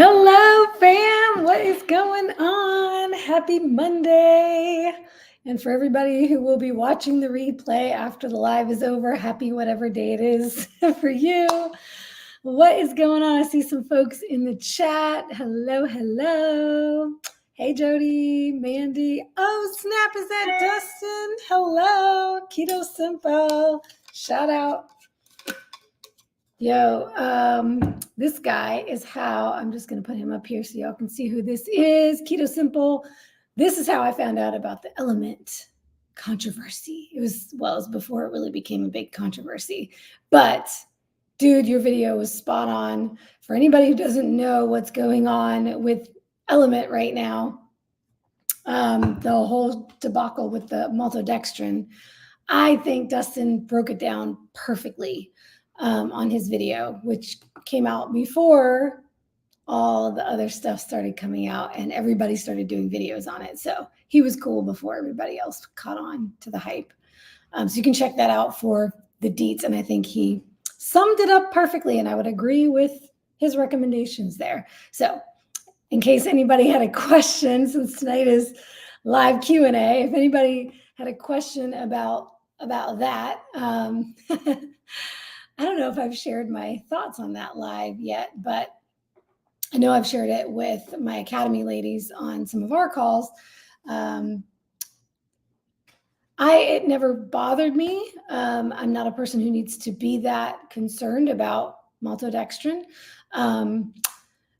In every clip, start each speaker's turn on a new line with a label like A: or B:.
A: Hello, fam. What is going on? Happy Monday. And for everybody who will be watching the replay after the live is over, happy whatever day it is for you. What is going on? I see some folks in the chat. Hello, hello. Hey, Jody, Mandy. Oh, snap. Is that Dustin? Hello. Keto Simple. Shout out. Yo, this guy is how, I'm just going to put him up here so y'all can see who this is. Keto Simple. This is how I found out about the element controversy. It was before it really became a big controversy. But dude, your video was spot on. For anybody who doesn't know what's going on with element right now, the whole debacle with the maltodextrin, I think Dustin broke it down perfectly on his video, which came out before all the other stuff started coming out and everybody started doing videos on it. So he was cool before everybody else caught on to the hype. So you can check that out for the deets. And I think he summed it up perfectly. And I would agree with his recommendations there. So in case anybody had a question, since tonight is live Q&A, if anybody had a question about that, I don't know if I've shared my thoughts on that live yet, but I know I've shared it with my Academy ladies on some of our calls. It never bothered me. I'm not a person who needs to be that concerned about maltodextrin.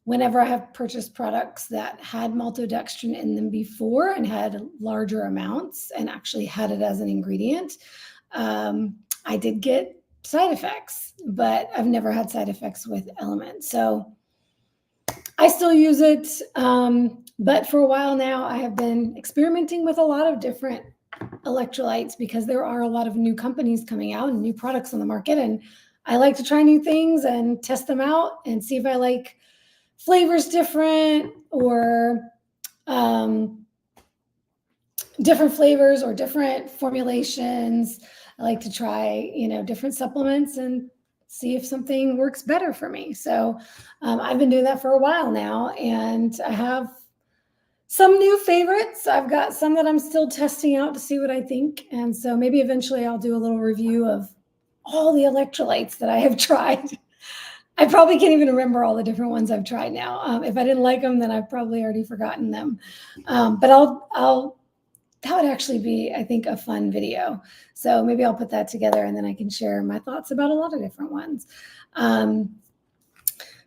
A: Whenever I have purchased products that had maltodextrin in them before and had larger amounts and actually had it as an ingredient, I did get side effects, but I've never had side effects with Element. So I still use it. But for a while now, I have been experimenting with a lot of different electrolytes because there are a lot of new companies coming out and new products on the market. And I like to try new things and test them out and see if I like flavors different or different flavors or different formulations. I like to try, different supplements and see if something works better for me. So I've been doing that for a while now, and I have some new favorites. I've got some that I'm still testing out to see what I think. And so maybe eventually I'll do a little review of all the electrolytes that I have tried. I probably can't even remember all the different ones I've tried now. If I didn't like them, then I've probably already forgotten them. But that would actually be, I think, a fun video. So maybe I'll put that together and then I can share my thoughts about a lot of different ones.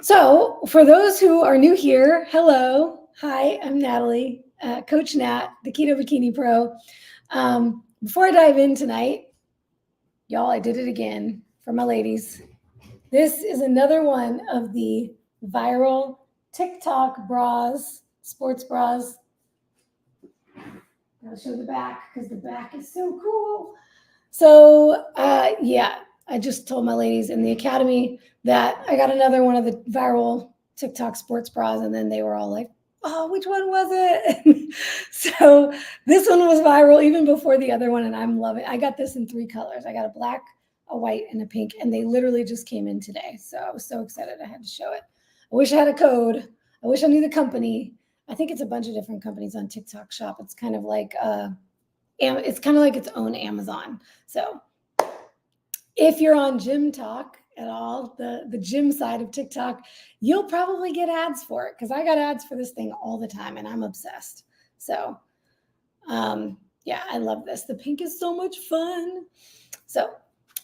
A: So for those who are new here, hello. Hi, I'm Natalie, Coach Nat, the Keto Bikini Pro. Before I dive in tonight, y'all, I did it again for my ladies. This is another one of the viral TikTok bras, sports bras. I'll show the back because the back is so cool. So yeah, I just told my ladies in the Academy that I got another one of the viral TikTok sports bras, and then they were all like, oh, which one was it? So this one was viral even before the other one, and I'm loving it. I got this in 3 colors. I got a black, a white, and a pink, and they literally just came in today. So I was so excited I had to show it. I wish I had a code. I wish I knew the company. I think it's a bunch of different companies on TikTok Shop. It's kind of like its own Amazon. So if you're on Gym Talk at all, the gym side of TikTok, you'll probably get ads for it because I got ads for this thing all the time and I'm obsessed. So yeah, I love this. The pink is so much fun. So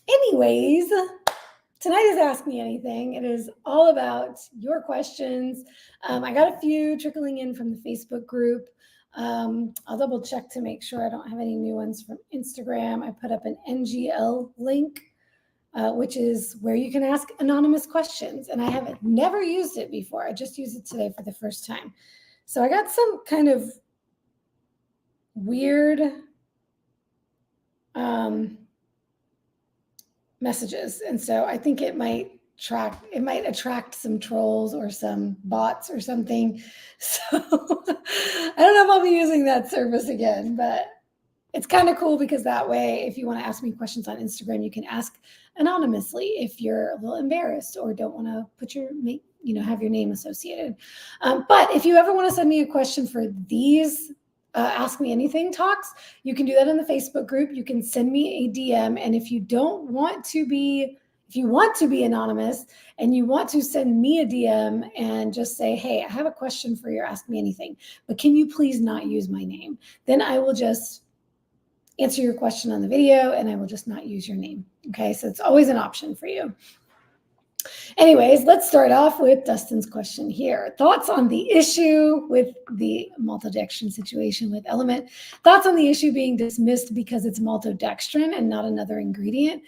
A: anyways, tonight is Ask Me Anything. It is all about your questions. I got a few trickling in from the Facebook group. I'll double check to make sure I don't have any new ones from Instagram. I put up an NGL link, which is where you can ask anonymous questions. And I have never used it before. I just used it today for the first time. So I got some kind of weird messages. And so I think it might attract some trolls or some bots or something. So I don't know if I'll be using that service again, but it's kind of cool because that way, if you want to ask me questions on Instagram, you can ask anonymously if you're a little embarrassed or don't want to put your have your name associated. But if you ever want to send me a question for these Ask Me Anything talks, you can do that in the Facebook group. You can send me a DM. And if you want to be anonymous and you want to send me a DM and just say, hey, I have a question for your Ask Me Anything, but can you please not use my name? Then I will just answer your question on the video and I will just not use your name. Okay, so it's always an option for you. Anyways, let's start off with Dustin's question here. Thoughts on the issue with the maltodextrin situation with Element? Thoughts on the issue being dismissed because it's maltodextrin and not another ingredient?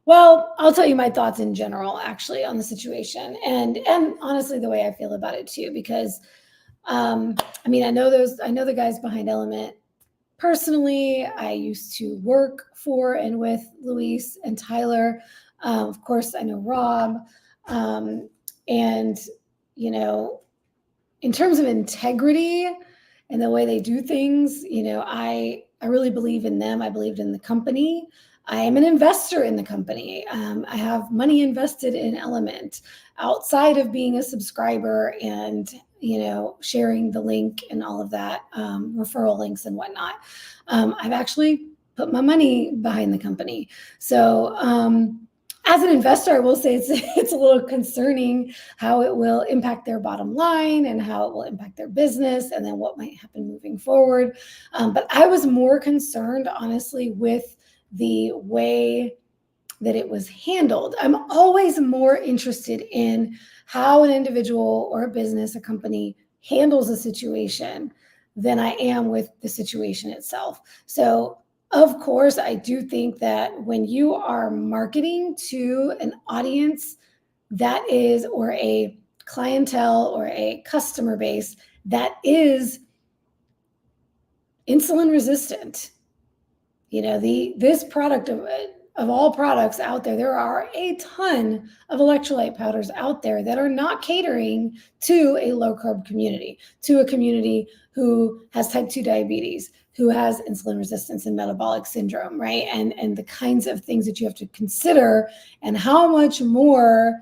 A: Well, I'll tell you my thoughts in general, actually, on the situation, and honestly, the way I feel about it too. Because, I know the guys behind Element personally. I used to work for and with Luis and Tyler. Of course, I know Rob, and in terms of integrity and the way they do things, I really believe in them. I believed in the company. I am an investor in the company. I have money invested in Element outside of being a subscriber and, sharing the link and all of that, referral links and whatnot. I've actually put my money behind the company. So as an investor, I will say it's a little concerning how it will impact their bottom line and how it will impact their business and then what might happen moving forward. But I was more concerned, honestly, with the way that it was handled. I'm always more interested in how an individual or a business, a company handles a situation than I am with the situation itself. So, of course, I do think that when you are marketing to an audience that is, or a clientele or a customer base that is insulin resistant, this product of all products out there are a ton of electrolyte powders out there that are not catering to a low carb community, to a community who has type 2 diabetes, who has insulin resistance and metabolic syndrome, right? And the kinds of things that you have to consider and how much more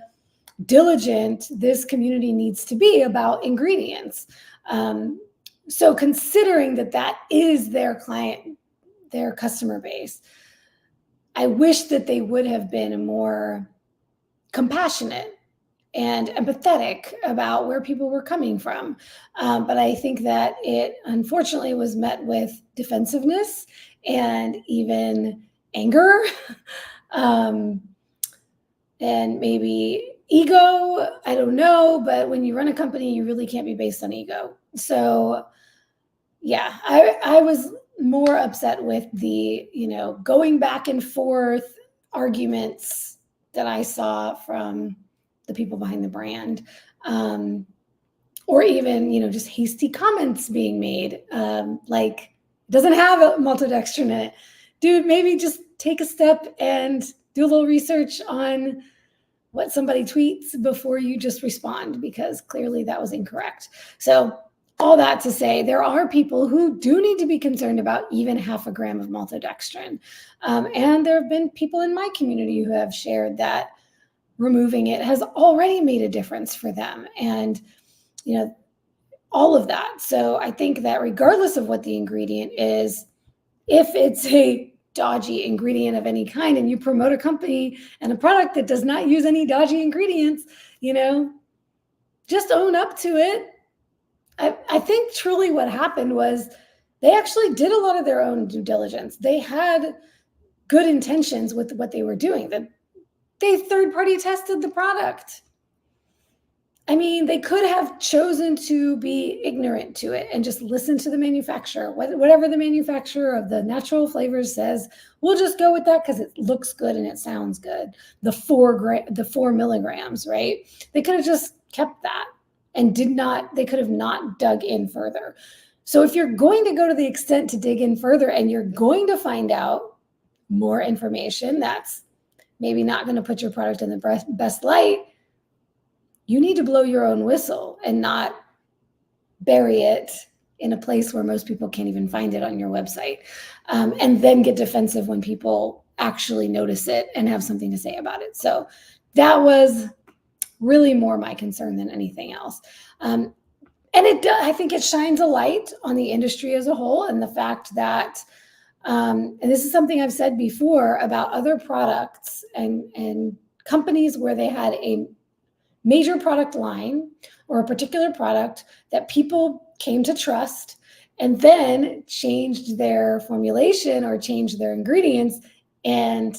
A: diligent this community needs to be about ingredients. So considering that is their client, their customer base, I wish that they would have been more compassionate and empathetic about where people were coming from. But I think that it unfortunately was met with defensiveness and even anger and maybe ego. I don't know, but when you run a company, you really can't be based on ego. So yeah, I was more upset with the, going back and forth arguments that I saw from the people behind the brand, or even, just hasty comments being made, like, doesn't have a maltodextrin in it. Dude, maybe just take a step and do a little research on what somebody tweets before you just respond, because clearly that was incorrect. So all that to say, there are people who do need to be concerned about even 0.5 gram of maltodextrin. And there have been people in my community who have shared that removing it has already made a difference for them. And, all of that. So I think that regardless of what the ingredient is, if it's a dodgy ingredient of any kind and you promote a company and a product that does not use any dodgy ingredients, just own up to it. I think truly what happened was they actually did a lot of their own due diligence. They had good intentions with what they were doing. They third-party tested the product. I mean, they could have chosen to be ignorant to it and just listen to the manufacturer. Whatever the manufacturer of the natural flavors says, we'll just go with that because it looks good and it sounds good. The 4 milligrams, right? They could have just kept that. And they could have not dug in further. So if you're going to go to the extent to dig in further and you're going to find out more information that's maybe not going to put your product in the best light, you need to blow your own whistle and not bury it in a place where most people can't even find it on your website, and then get defensive when people actually notice it and have something to say about it. So that was really more my concern than anything else. And I think it shines a light on the industry as a whole, and the fact that, and this is something I've said before about other products and companies where they had a major product line or a particular product that people came to trust and then changed their formulation or changed their ingredients, and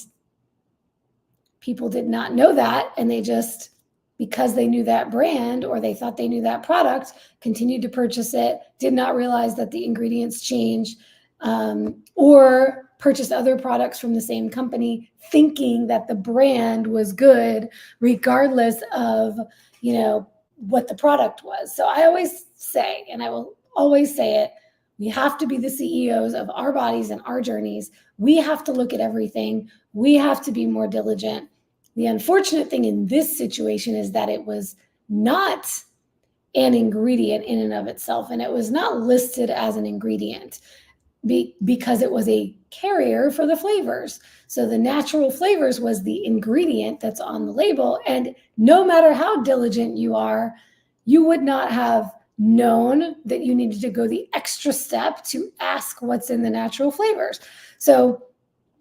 A: people did not know that, and they just, because they knew that brand or they thought they knew that product, continued to purchase it, did not realize that the ingredients changed, or purchased other products from the same company thinking that the brand was good regardless of, what the product was. So I always say, and I will always say it, we have to be the CEOs of our bodies and our journeys. We have to look at everything. We have to be more diligent. The unfortunate thing in this situation is that it was not an ingredient in and of itself, and it was not listed as an ingredient because it was a carrier for the flavors. So the natural flavors was the ingredient that's on the label, and no matter how diligent you are, you would not have known that you needed to go the extra step to ask what's in the natural flavors. So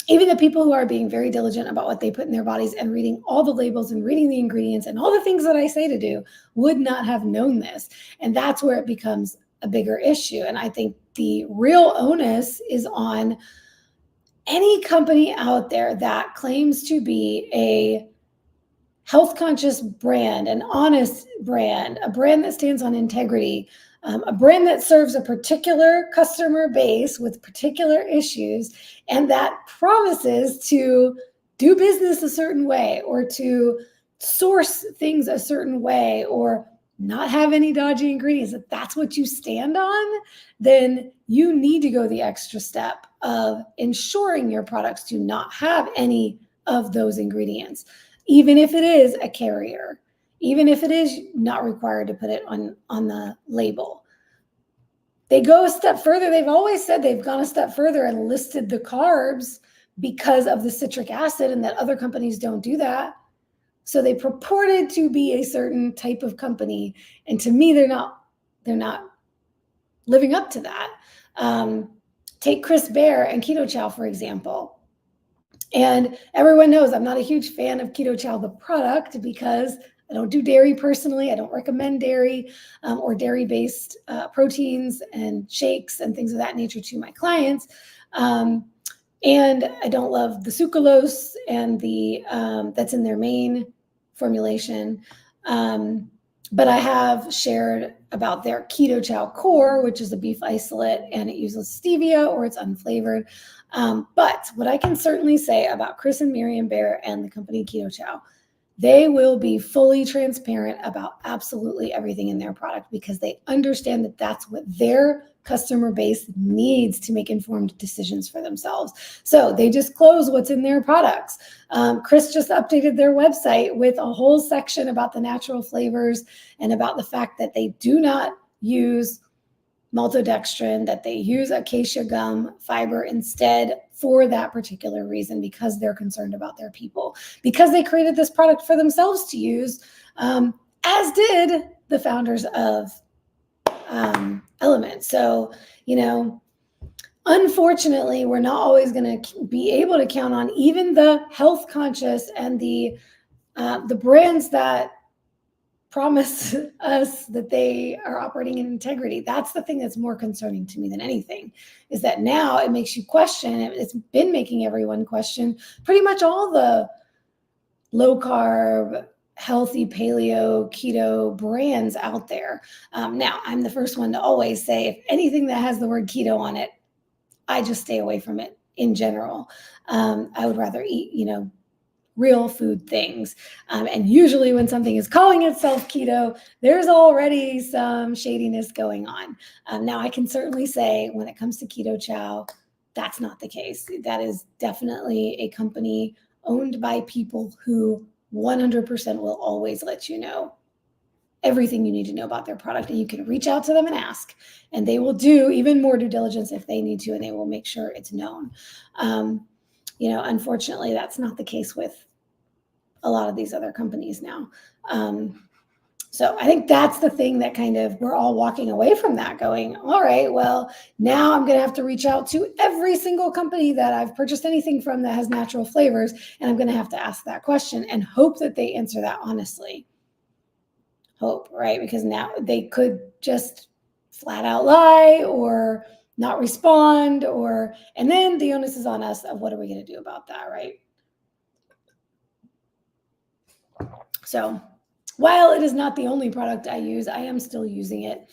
A: even the people who are being very diligent about what they put in their bodies and reading all the labels and reading the ingredients and all the things that I say to do would not have known this. And that's where it becomes a bigger issue. And I think the real onus is on any company out there that claims to be a health conscious brand, an honest brand, a brand that stands on integrity, a brand that serves a particular customer base with particular issues, and that promises to do business a certain way or to source things a certain way or not have any dodgy ingredients, if that's what you stand on, then you need to go the extra step of ensuring your products do not have any of those ingredients, even if it is a carrier, even if it is not required to put it on the label. They go a step further. They've always said they've gone a step further and listed the carbs because of the citric acid, and that other companies don't do that. So they purported to be a certain type of company, and to me, they're not living up to that. Take Chris Bear and Keto Chow, for example. And everyone knows I'm not a huge fan of Keto Chow, the product, because I don't do dairy personally. I don't recommend dairy or dairy-based proteins and shakes and things of that nature to my clients. And I don't love the sucralose and the that's in their main formulation. But I have shared about their Keto Chow Core, which is a beef isolate, and it uses stevia or it's unflavored. But what I can certainly say about Chris and Miriam Bear and the company Keto Chow, they will be fully transparent about absolutely everything in their product because they understand that that's what their customer base needs to make informed decisions for themselves. So they disclose what's in their products. Chris just updated their website with a whole section about the natural flavors and about the fact that they do not use maltodextrin, that they use acacia gum fiber instead for that particular reason, because they're concerned about their people, because they created this product for themselves to use, as did the founders of Element. So, unfortunately, we're not always going to be able to count on even the health conscious and the brands that promise us that they are operating in integrity. That's the thing that's more concerning to me than anything, is that now it makes you question, it's been making everyone question pretty much all the low carb, healthy paleo, keto brands out there. Now, I'm the first one to always say, if anything that has the word keto on it, I just stay away from it in general. I would rather eat, real food things. And usually when something is calling itself keto, there's already some shadiness going on. Now, I can certainly say when it comes to Keto Chow, that's not the case. That is definitely a company owned by people who 100% will always let you know everything you need to know about their product. And you can reach out to them and ask, and they will do even more due diligence if they need to, and they will make sure it's known. Unfortunately, that's not the case with a lot of these other companies now. So I think that's the thing that kind of we're all walking away from that going, all right, well, now I'm going to have to reach out to every single company that I've purchased anything from that has natural flavors. And I'm going to have to ask that question and hope that they answer that honestly. Hope, right? Because now they could just flat out lie or not respond and then the onus is on us of what are we going to do about that, right? So while it is not the only product I use, I am still using it.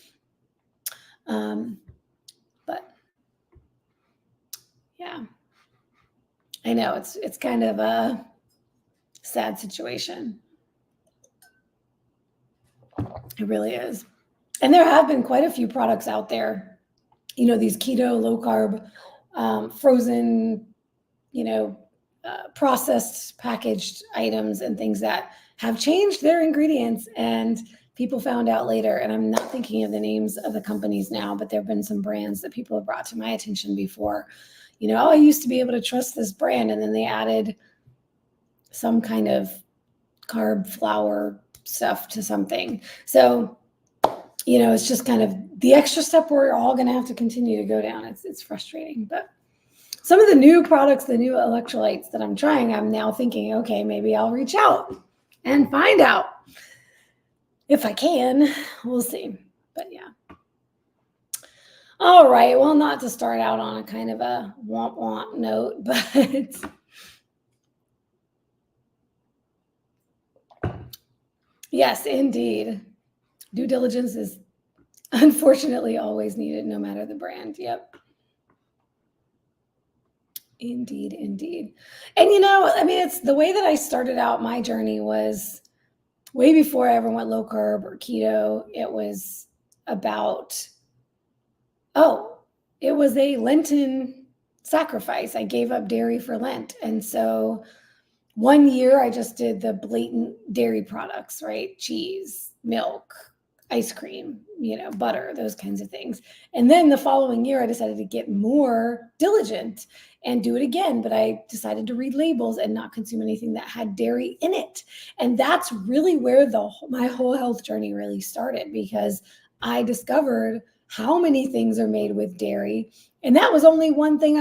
A: But yeah, I know it's kind of a sad situation. It really is. And there have been quite a few products out there, these keto, low carb, frozen, processed packaged items and things that have changed their ingredients and people found out later. And I'm not thinking of the names of the companies now, but there have been some brands that people have brought to my attention before. I used to be able to trust this brand, and then they added some kind of carb flour stuff to something. So, it's just kind of the extra step we're all going to have to continue to go down. It's frustrating, but some of the new products, the new electrolytes that I'm trying, I'm now thinking, okay, maybe I'll reach out and find out if I can. We'll see. But yeah. All right. Well, not to start out on a kind of a womp note, but yes, indeed. Due diligence is unfortunately always needed, no matter the brand. Yep. Indeed. And it's the way that I started out my journey was way before I ever went low carb or keto. It was about, it was a Lenten sacrifice. I gave up dairy for Lent. And so one year I just did the blatant dairy products, right? Cheese, milk, ice cream, butter, those kinds of things. And then the following year, I decided to get more diligent and do it again. But I decided to read labels and not consume anything that had dairy in it. And that's really where my whole health journey really started, because I discovered how many things are made with dairy. And that was only one thing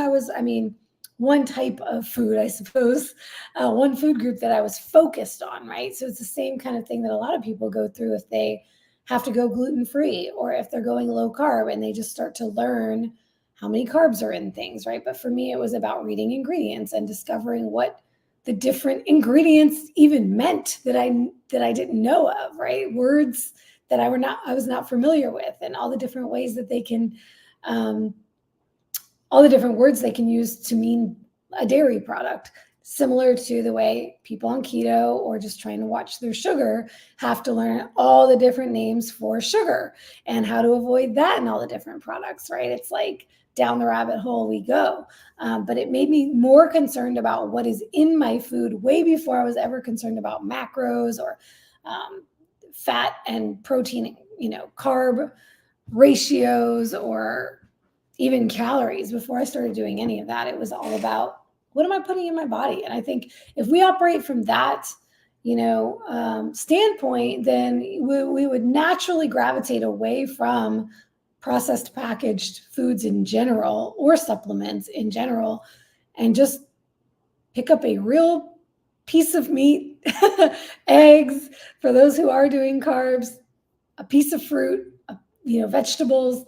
A: one type of food, I suppose, one food group that I was focused on, right? So it's the same kind of thing that a lot of people go through if they have to go gluten-free or if they're going low carb and they just start to learn how many carbs are in things, right? But for me, it was about reading ingredients and discovering what the different ingredients even meant that I didn't know of, right? Words that I was not familiar with, and all the different ways that they can, all the different words they can use to mean a dairy product, similar to the way people on keto or just trying to watch their sugar have to learn all the different names for sugar and how to avoid that in all the different products, right? It's like down the rabbit hole we go. But it made me more concerned about what is in my food way before I was ever concerned about macros or fat and protein, carb ratios or even calories. Before I started doing any of that, it was all about what am I putting in my body? And I think if we operate from that, standpoint, then we would naturally gravitate away from processed packaged foods in general or supplements in general and just pick up a real piece of meat, eggs for those who are doing carbs, a piece of fruit, vegetables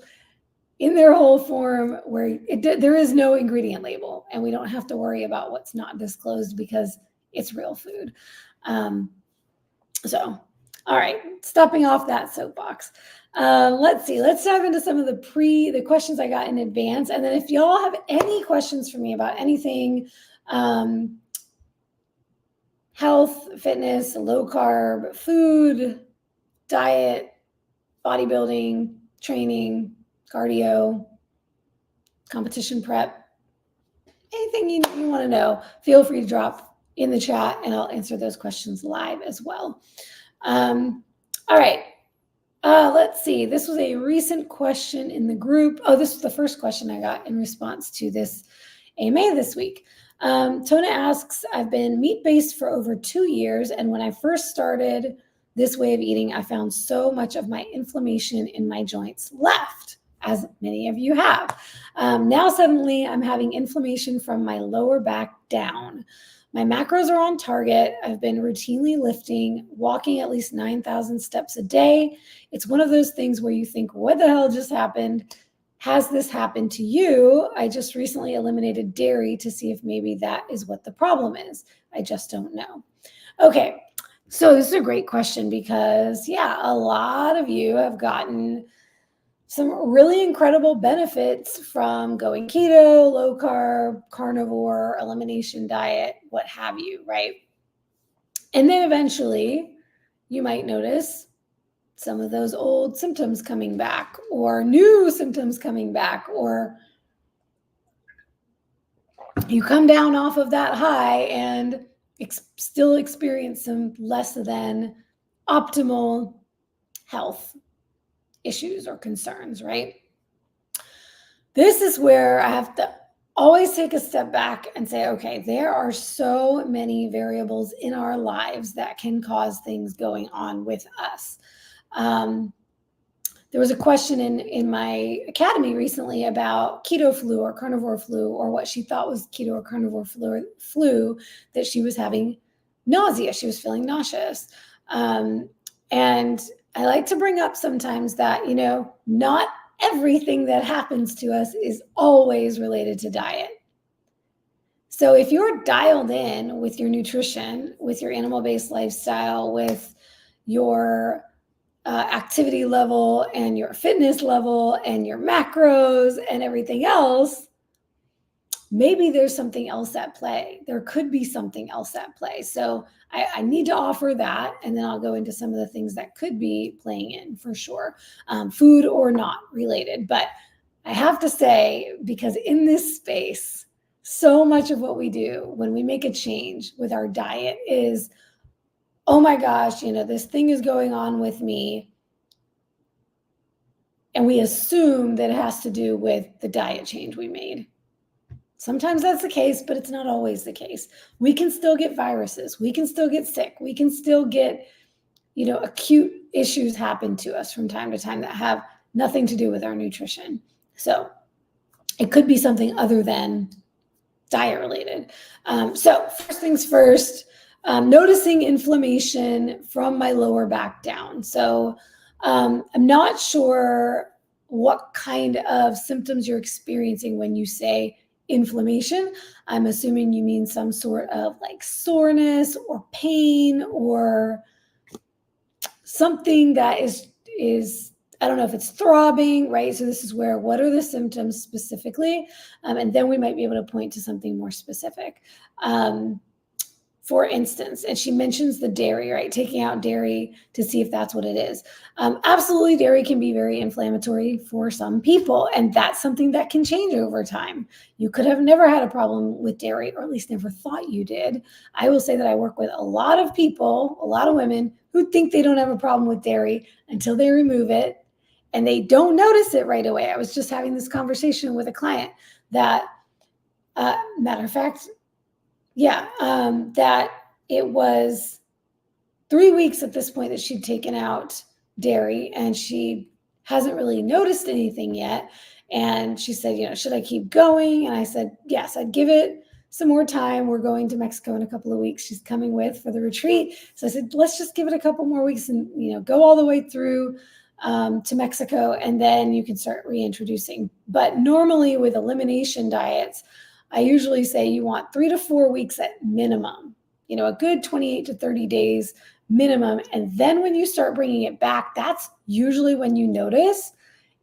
A: in their whole form where there is no ingredient label and we don't have to worry about what's not disclosed because it's real food. So, all right, stopping off that soapbox. Let's see. Let's dive into some of the questions I got in advance. And then if y'all have any questions for me about anything, health, fitness, low carb, food, diet, bodybuilding, training, cardio, competition prep, anything you want to know, feel free to drop in the chat and I'll answer those questions live as well. All right. Let's see. This was a recent question in the group. Oh, this was the first question I got in response to this AMA this week. Tona asks, I've been meat-based for over 2 years, and when I first started this way of eating, I found so much of my inflammation in my joints left, as many of you have. Now suddenly I'm having inflammation from my lower back down. My macros are on target. I've been routinely lifting, walking at least 9,000 steps a day. It's one of those things where you think, what the hell just happened? Has this happened to you? I just recently eliminated dairy to see if maybe that is what the problem is. I just don't know. Okay, so this is a great question because, yeah, a lot of you have gotten some really incredible benefits from going keto, low carb, carnivore, elimination diet, what have you, right? And then eventually you might notice some of those old symptoms coming back or new symptoms coming back, or you come down off of that high and still experience some less than optimal health issues or concerns, right? This is where I have to always take a step back and say, okay, there are so many variables in our lives that can cause things going on with us. There was a question in my academy recently about keto flu or carnivore flu, or what she thought was keto or carnivore flu, that she was having nausea. She was feeling nauseous. And I like to bring up sometimes that, not everything that happens to us is always related to diet. So if you're dialed in with your nutrition, with your animal-based lifestyle, with your activity level and your fitness level and your macros and everything else, maybe there's something else at play. There could be something else at play. So I need to offer that, and then I'll go into some of the things that could be playing in for sure, food or not related. But I have to say, because in this space, so much of what we do when we make a change with our diet is, oh my gosh, this thing is going on with me. And we assume that it has to do with the diet change we made. Sometimes that's the case, but it's not always the case. We can still get viruses. We can still get sick. We can still get, acute issues happen to us from time to time that have nothing to do with our nutrition. So it could be something other than diet related. So first things first, noticing inflammation from my lower back down. So I'm not sure what kind of symptoms you're experiencing when you say inflammation. I'm assuming you mean some sort of like soreness or pain or something that is I don't know if it's throbbing, right? So this is where, what are the symptoms specifically? And then we might be able to point to something more specific. For instance, and she mentions the dairy, right? Taking out dairy to see if that's what it is. Absolutely, dairy can be very inflammatory for some people, and that's something that can change over time. You could have never had a problem with dairy, or at least never thought you did. I will say that I work with a lot of people, a lot of women who think they don't have a problem with dairy until they remove it, and they don't notice it right away. I was just having this conversation with a client that, matter of fact, that it was 3 weeks at this point that she'd taken out dairy, and she hasn't really noticed anything yet. And she said, should I keep going? And I said, yes, I'd give it some more time. We're going to Mexico in a couple of weeks. She's coming with for the retreat. So I said, let's just give it a couple more weeks and, go all the way through to Mexico, and then you can start reintroducing. But normally with elimination diets, I usually say you want 3 to 4 weeks at minimum, a good 28 to 30 days minimum. And then when you start bringing it back, that's usually when you notice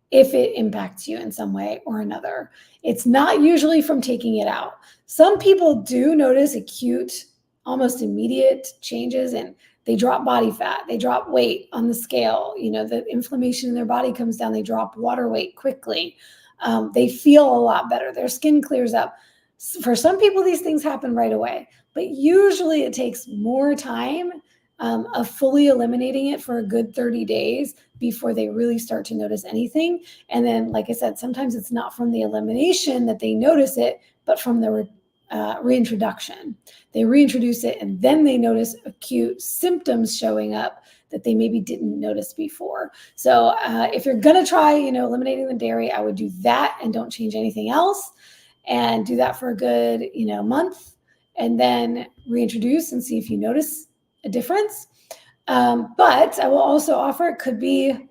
A: if it impacts you in some way or another. It's not usually from taking it out. Some people do notice acute, almost immediate changes, and they drop body fat, they drop weight on the scale, the inflammation in their body comes down, they drop water weight quickly. They feel a lot better. Their skin clears up. For some people, these things happen right away, but usually it takes more time of fully eliminating it for a good 30 days before they really start to notice anything. And then, like I said, sometimes it's not from the elimination that they notice it, but from the reintroduction. They reintroduce it and then they notice acute symptoms showing up that they maybe didn't notice before. So if you're going to try, eliminating the dairy, I would do that and don't change anything else, and do that for a good, month, and then reintroduce and see if you notice a difference. But I will also offer, it could be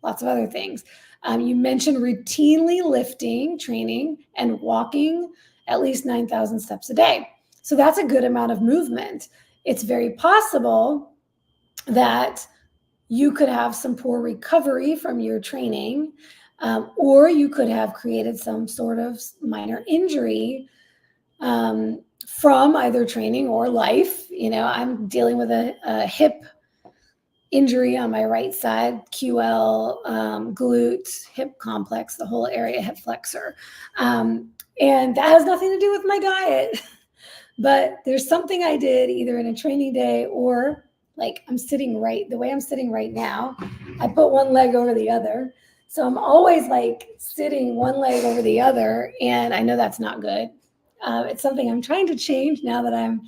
A: lots of other things. You mentioned routinely lifting, training, and walking at least 9,000 steps a day. So that's a good amount of movement. It's very possible that you could have some poor recovery from your training, or you could have created some sort of minor injury from either training or life. I'm dealing with a hip injury on my right side, QL, glute, hip complex, the whole area, hip flexor. And that has nothing to do with my diet. But there's something I did either in a training day or like the way I'm sitting right now, I put one leg over the other. So I'm always like sitting one leg over the other. And I know that's not good. It's something I'm trying to change now that I'm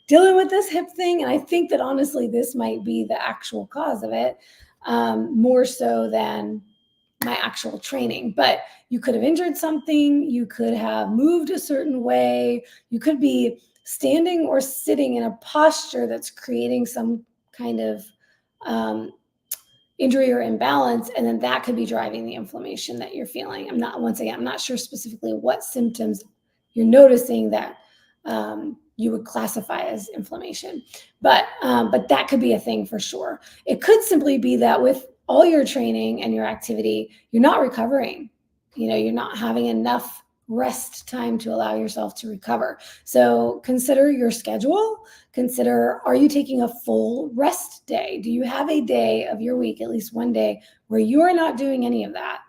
A: dealing with this hip thing. And I think that honestly, this might be the actual cause of it, more so than my actual training. But you could have injured something. You could have moved a certain way. You could be standing or sitting in a posture that's creating some kind of injury or imbalance. And then that could be driving the inflammation that you're feeling. I'm not sure specifically what symptoms you're noticing that you would classify as inflammation, but that could be a thing for sure. It could simply be that with all your training and your activity, you're not recovering. You're not having enough rest time to allow yourself to recover. So consider your schedule. Consider, are you taking a full rest day? Do you have a day of your week, at least one day, where you're not doing any of that?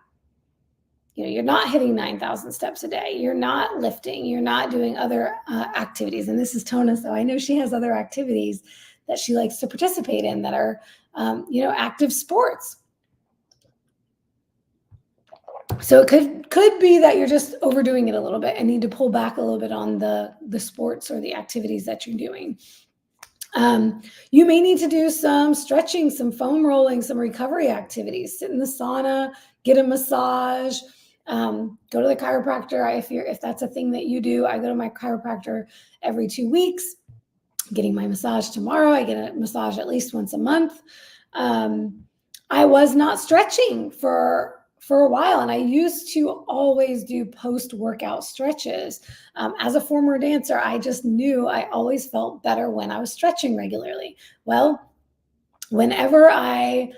A: You're not hitting 9,000 steps a day. You're not lifting. You're not doing other activities. And this is Tona, so I know she has other activities that she likes to participate in that are, active sports. So it could be that you're just overdoing it a little bit and need to pull back a little bit on the sports or the activities that you're doing. You may need to do some stretching, some foam rolling, some recovery activities. Sit in the sauna, get a massage. Go to the chiropractor if that's a thing that you do. I go to my chiropractor every 2 weeks. Getting my massage tomorrow. I get a massage at least once a month. I was not stretching for a while, and I used to always do post-workout stretches. As a former dancer, I just knew I always felt better when I was stretching regularly. Well, whenever I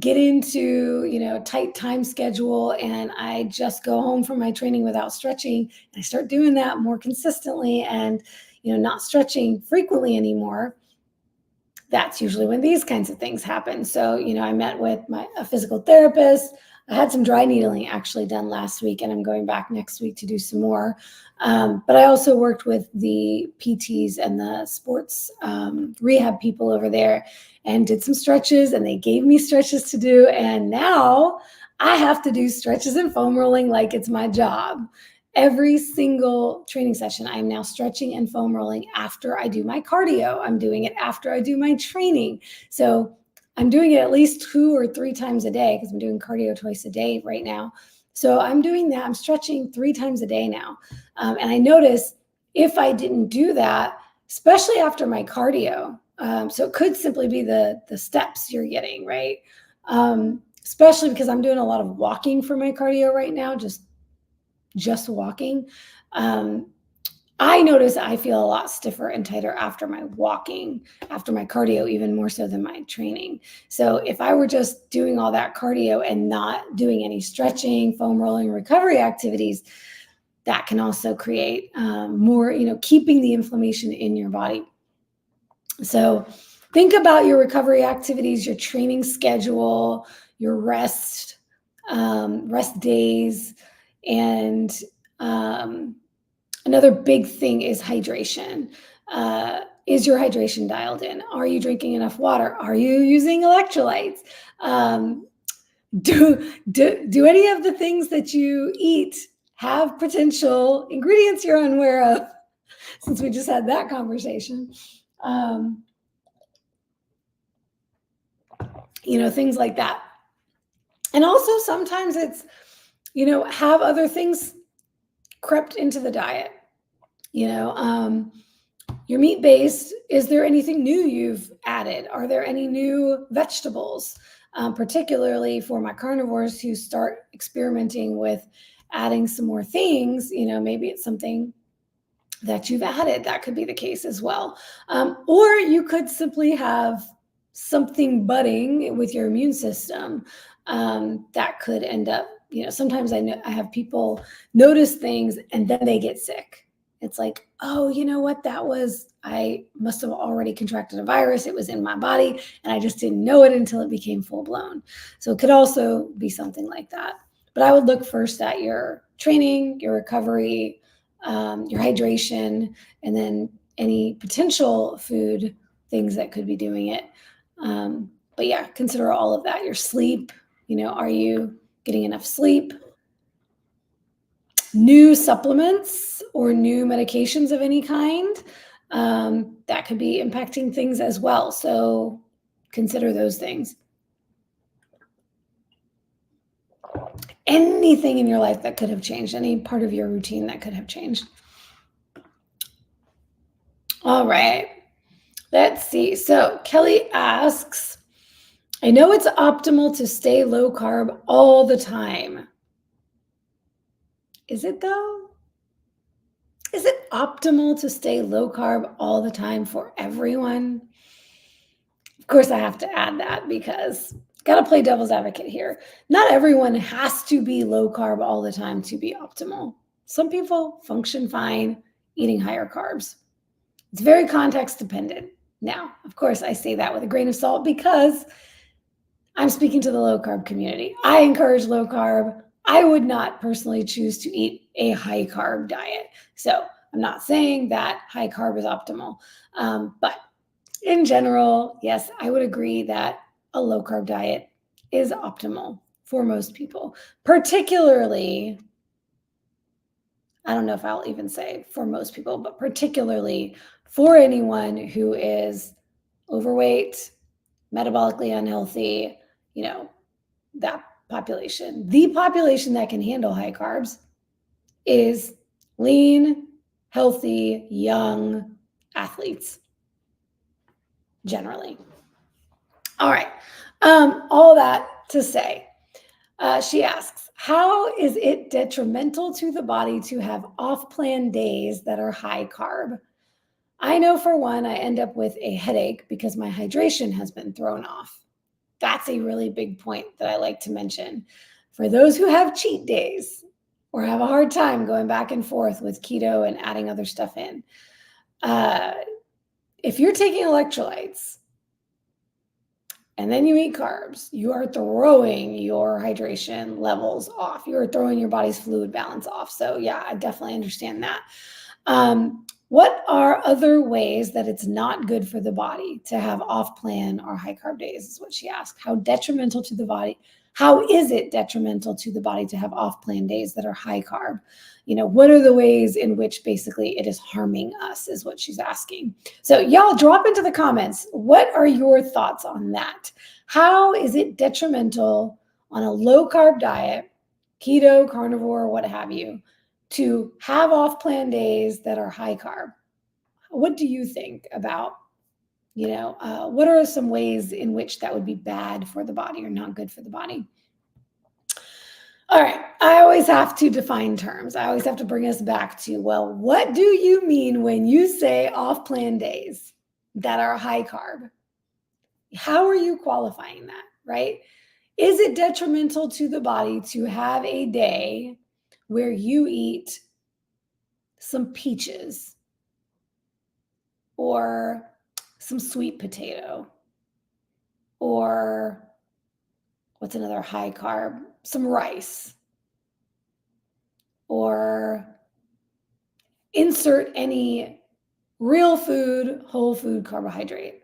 A: get into, tight time schedule and I just go home from my training without stretching, I start doing that more consistently and, not stretching frequently anymore, that's usually when these kinds of things happen. So, I met with a physical therapist. I had some dry needling actually done last week, and I'm going back next week to do some more. But I also worked with the PTs and the sports rehab people over there and did some stretches, and they gave me stretches to do. And now I have to do stretches and foam rolling like it's my job. Every single training session, I'm now stretching and foam rolling after I do my cardio. I'm doing it after I do my training. So I'm doing it at least 2 or 3 times a day because I'm doing cardio twice a day right now. So I'm doing that. I'm stretching 3 times a day now. And I notice if I didn't do that, especially after my cardio, so it could simply be the steps you're getting, right? Especially because I'm doing a lot of walking for my cardio right now, just walking. I notice I feel a lot stiffer and tighter after my walking, after my cardio, even more so than my training. So if I were just doing all that cardio and not doing any stretching, foam rolling, recovery activities, that can also create more, keeping the inflammation in your body. So think about your recovery activities, your training schedule, your rest days, and another big thing is hydration. Is your hydration dialed in? Are you drinking enough water? Are you using electrolytes? Do any of the things that you eat have potential ingredients you're unaware of since we just had that conversation. Things like that. And also sometimes it's, have other things crept into the diet. You're meat-based. Is there anything new you've added? Are there any new vegetables? Particularly for my carnivores who start experimenting with adding some more things, maybe it's something that you've added. That could be the case as well. Or you could simply have something budding with your immune system that could end up, sometimes I have people notice things and then they get sick. It's like, oh, you know what that was? I must have already contracted a virus. It was in my body and I just didn't know it until it became full blown. So it could also be something like that. But I would look first at your training, your recovery, your hydration, and then any potential food things that could be doing it. But yeah, consider all of that. Your sleep, are you getting enough sleep? New supplements or new medications of any kind, that could be impacting things as well. So consider those things. Anything in your life that could have changed, any part of your routine that could have changed. All right, let's see. So Kelly asks, I know it's optimal to stay low carb all the time. Is it though? Is it optimal to stay low carb all the time for everyone? Of course, I have to add that because got to play devil's advocate here. Not everyone has to be low carb all the time to be optimal. Some people function fine eating higher carbs. It's very context dependent. Now, of course, I say that with a grain of salt because I'm speaking to the low carb community. I encourage low carb. I would not personally choose to eat a high carb diet. So I'm not saying that high carb is optimal. But in general, yes, I would agree that a low carb diet is optimal for most people, particularly, I don't know if I'll even say for most people, but particularly for anyone who is overweight, metabolically unhealthy, that population. The population that can handle high carbs is lean, healthy, young athletes, generally. All right. All that to say, she asks, how is it detrimental to the body to have off-plan days that are high carb? I know for one, I end up with a headache because my hydration has been thrown off. That's a really big point that I like to mention. For those who have cheat days or have a hard time going back and forth with keto and adding other stuff in, if you're taking electrolytes and then you eat carbs, you are throwing your hydration levels off. You are throwing your body's fluid balance off. So yeah, I definitely understand that. What are other ways that it's not good for the body to have off-plan or high carb days is what she asked. How detrimental to the body? How is it detrimental to the body to have off-plan days that are high carb? What are the ways in which basically it is harming us is what she's asking. So y'all drop into the comments. What are your thoughts on that? How is it detrimental on a low carb diet, keto, carnivore, what have you, to have off-plan days that are high carb? What do you think about, what are some ways in which that would be bad for the body or not good for the body? All right, I always have to define terms. I always have to bring us back to, well, what do you mean when you say off-plan days that are high carb? How are you qualifying that, right? Is it detrimental to the body to have a day where you eat some peaches or some sweet potato or what's another high carb? Some rice or insert any real food, whole food carbohydrate?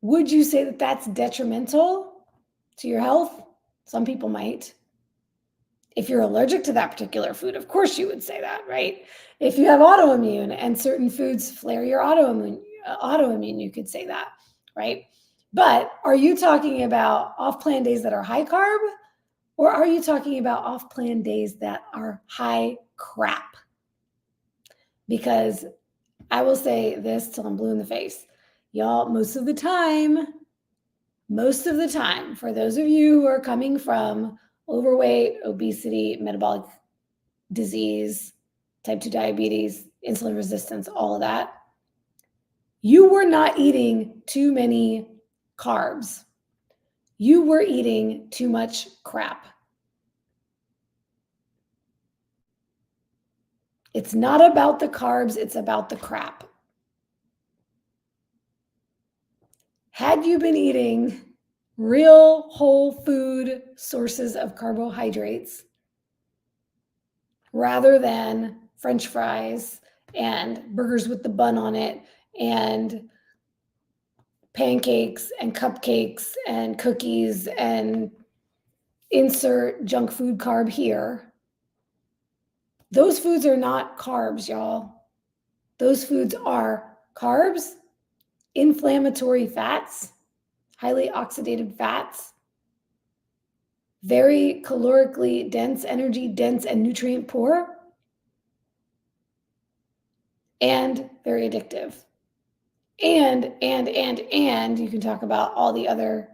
A: Would you say that that's detrimental to your health? Some people might. If you're allergic to that particular food, of course you would say that, right? If you have autoimmune and certain foods flare your autoimmune, you could say that, right? But are you talking about off-plan days that are high carb, or are you talking about off-plan days that are high crap? Because I will say this till I'm blue in the face. Y'all, most of the time, for those of you who are coming from overweight, obesity, metabolic disease, type 2 diabetes, insulin resistance, all of that, you were not eating too many carbs. You were eating too much crap. It's not about the carbs, it's about the crap. Had you been eating real whole food sources of carbohydrates rather than French fries and burgers with the bun on it and pancakes and cupcakes and cookies and insert junk food carb here, those foods are not carbs, y'all. Those foods are carbs, inflammatory fats, highly oxidated fats, very calorically dense, energy dense, and nutrient poor, and very addictive. And you can talk about all the other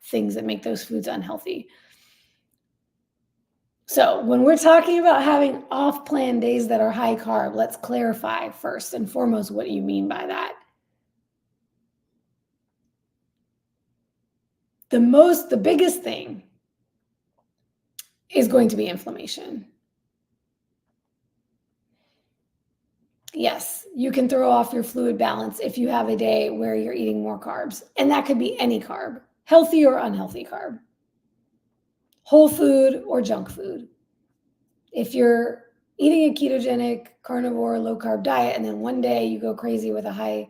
A: things that make those foods unhealthy. So when we're talking about having off-plan days that are high carb, let's clarify first and foremost what you mean by that. The biggest thing is going to be inflammation. Yes, you can throw off your fluid balance if you have a day where you're eating more carbs, and that could be any carb, healthy or unhealthy carb, whole food or junk food. If you're eating a ketogenic, carnivore, low carb diet, and then one day you go crazy with high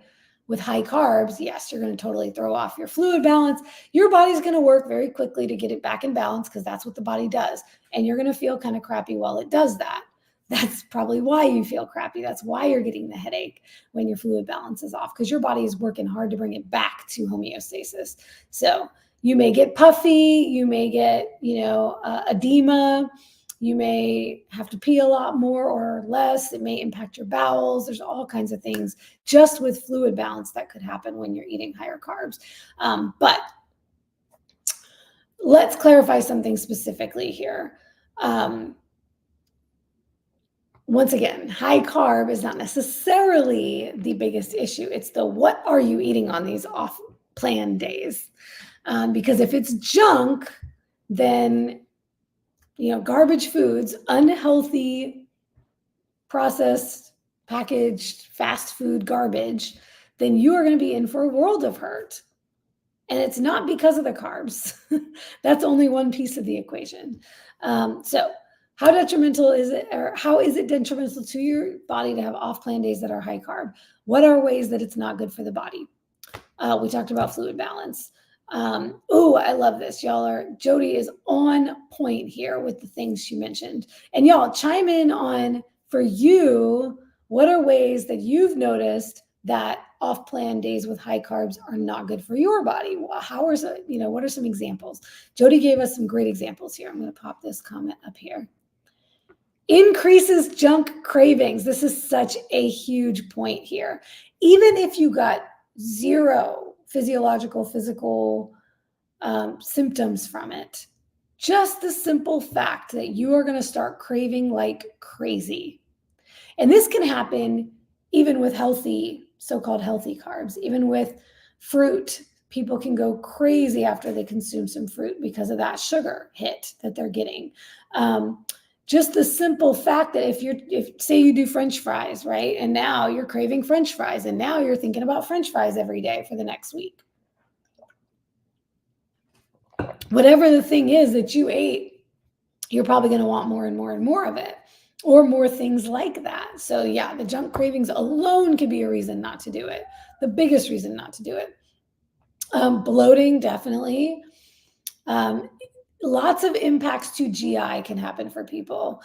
A: carbs, yes, you're going to totally throw off your fluid balance. Your body's going to work very quickly to get it back in balance because that's what the body does. And you're going to feel kind of crappy while it does that. That's probably why you feel crappy. That's why you're getting the headache when your fluid balance is off, because your body is working hard to bring it back to homeostasis. So you may get puffy, you may get, edema, you may have to pee a lot more or less. It may impact your bowels. There's all kinds of things just with fluid balance that could happen when you're eating higher carbs. But let's clarify something specifically here. Once again, high carb is not necessarily the biggest issue. It's the what are you eating on these off-plan days? Because if it's junk, then garbage foods, unhealthy, processed, packaged, fast food garbage, then you are going to be in for a world of hurt. And it's not because of the carbs. That's only one piece of the equation. So how detrimental is it, or how is it detrimental to your body to have off-plan days that are high carb? What are ways that it's not good for the body? We talked about fluid balance. I love this. Jody is on point here with the things she mentioned. And y'all chime in on, for you, what are ways that you've noticed that off-plan days with high carbs are not good for your body? What are some examples? Jody gave us some great examples here. I'm going to pop this comment up here. Increases junk cravings. This is such a huge point here. Even if you got zero physical symptoms from it, just the simple fact that you are going to start craving like crazy. And this can happen even with so-called healthy carbs, even with fruit. People can go crazy after they consume some fruit because of that sugar hit that they're getting. Just the simple fact that if say you do French fries, right? And now you're craving French fries, and now you're thinking about French fries every day for the next week. Whatever the thing is that you ate, you're probably going to want more and more and more of it, or more things like that. So yeah, the junk cravings alone could be a reason not to do it. The biggest reason not to do it. Bloating, definitely. lots of impacts to GI can happen for people.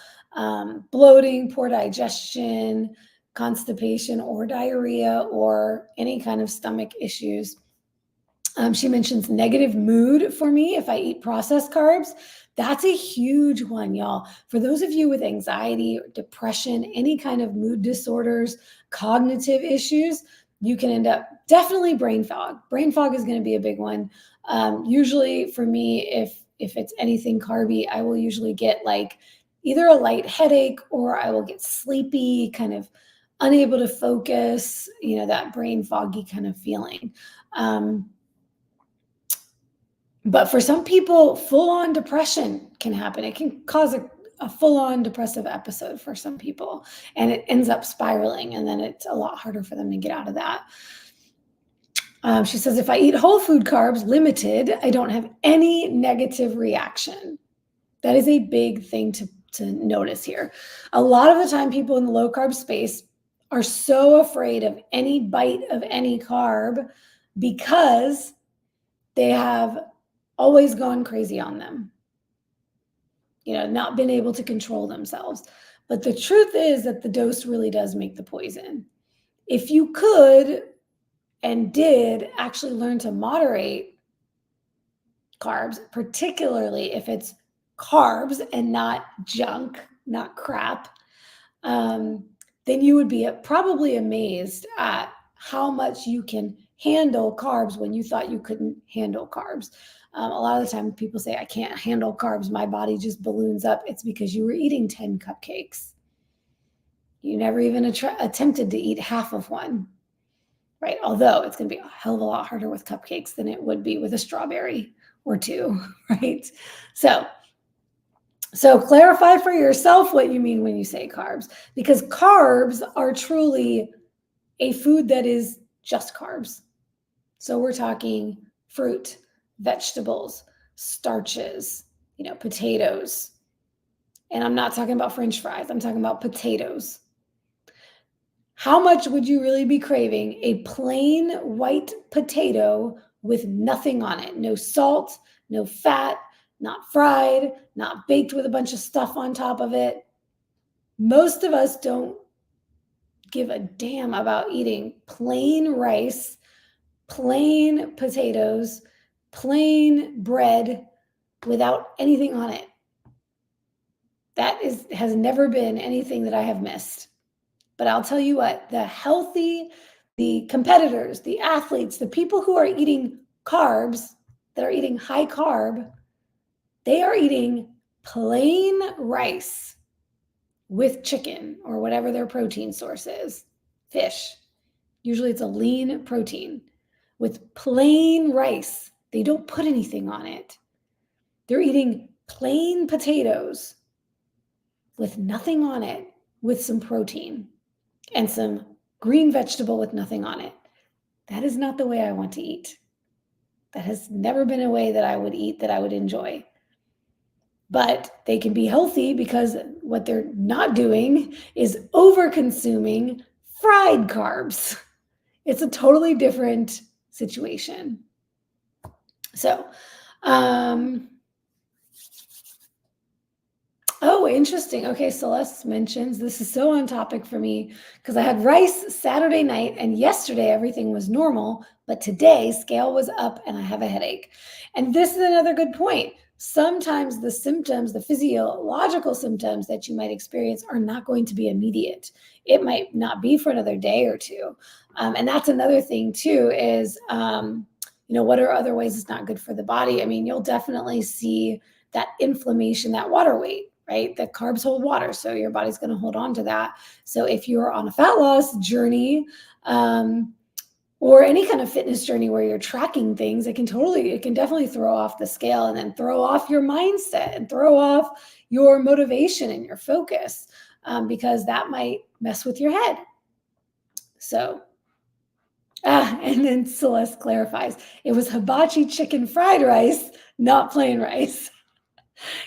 A: Bloating, poor digestion, constipation or diarrhea, or any kind of stomach issues. She mentions negative mood for me if I eat processed carbs. That's a huge one, y'all. For those of you with anxiety or depression, any kind of mood disorders, cognitive issues, you can end up definitely brain fog. Brain fog is going to be a big one. Usually for me, if it's anything carby, I will usually get like either a light headache or I will get sleepy, kind of unable to focus, that brain foggy kind of feeling. But for some people, full-on depression can happen. It can cause a full-on depressive episode for some people, and it ends up spiraling, and then it's a lot harder for them to get out of that. She says, if I eat whole food carbs, limited, I don't have any negative reaction. That is a big thing to notice here. A lot of the time, people in the low-carb space are so afraid of any bite of any carb because they have always gone crazy on them, not been able to control themselves. But the truth is that the dose really does make the poison. If you could and did actually learn to moderate carbs, particularly if it's carbs and not junk, not crap, then you would be probably amazed at how much you can handle carbs when you thought you couldn't handle carbs. A lot of the time people say, I can't handle carbs. My body just balloons up. It's because you were eating 10 cupcakes. You never even attempted to eat half of one, right? Although it's going to be a hell of a lot harder with cupcakes than it would be with a strawberry or two, right? So clarify for yourself what you mean when you say carbs, because carbs are truly a food that is just carbs. So we're talking fruit, vegetables, starches, potatoes. And I'm not talking about French fries. I'm talking about potatoes. How much would you really be craving a plain white potato with nothing on it? No salt, no fat, not fried, not baked with a bunch of stuff on top of it. Most of us don't give a damn about eating plain rice, plain potatoes, plain bread without anything on it. That has never been anything that I have missed. But I'll tell you what, the healthy, the competitors, the athletes, the people who are eating carbs, that are eating high carb, they are eating plain rice with chicken or whatever their protein source is, fish. Usually it's a lean protein with plain rice. They don't put anything on it. They're eating plain potatoes with nothing on it, with some protein and some green vegetable with nothing on it. That is not the way I want to eat. That has never been a way that I would eat that I would enjoy. But they can be healthy because what they're not doing is over-consuming fried carbs. It's a totally different situation. So, oh, interesting. Okay, Celeste mentions, this is so on topic for me because I had rice Saturday night and yesterday everything was normal, but today scale was up and I have a headache. And this is another good point. Sometimes the symptoms, the physiological symptoms that you might experience are not going to be immediate. It might not be for another day or two. And that's another thing too is, what are other ways it's not good for the body? I mean, you'll definitely see that inflammation, that water weight, right? The carbs hold water, so your body's going to hold on to that. So if you're on a fat loss journey, or any kind of fitness journey where you're tracking things, it can definitely throw off the scale and then throw off your mindset and throw off your motivation and your focus, because that might mess with your head. So, and then Celeste clarifies, it was hibachi chicken fried rice, not plain rice.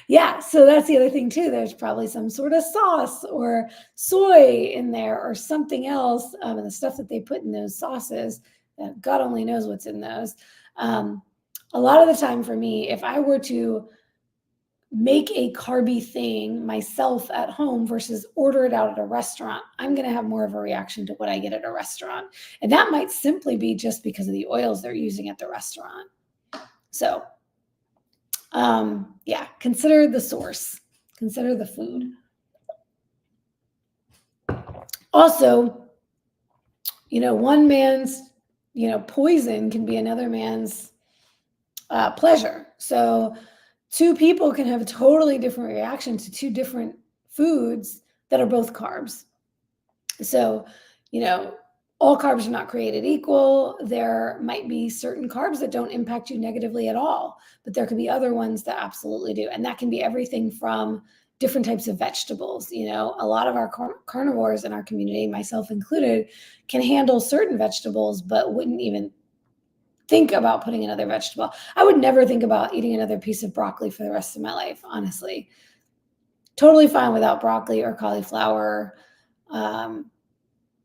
A: Yeah, so that's the other thing too. There's probably some sort of sauce or soy in there or something else, and the stuff that they put in those sauces, God only knows what's in those. A lot of the time for me, if I were to make a carby thing myself at home versus order it out at a restaurant, I'm going to have more of a reaction to what I get at a restaurant. And that might simply be just because of the oils they're using at the restaurant. So, yeah, consider the source, consider the food. Also, one man's, poison can be another man's pleasure. So two people can have a totally different reaction to two different foods that are both carbs. So, all carbs are not created equal. There might be certain carbs that don't impact you negatively at all, but there could be other ones that absolutely do. And that can be everything from different types of vegetables. A lot of our carnivores in our community, myself included, can handle certain vegetables, but wouldn't even think about putting another vegetable. I would never think about eating another piece of broccoli for the rest of my life, honestly. Totally fine without broccoli or cauliflower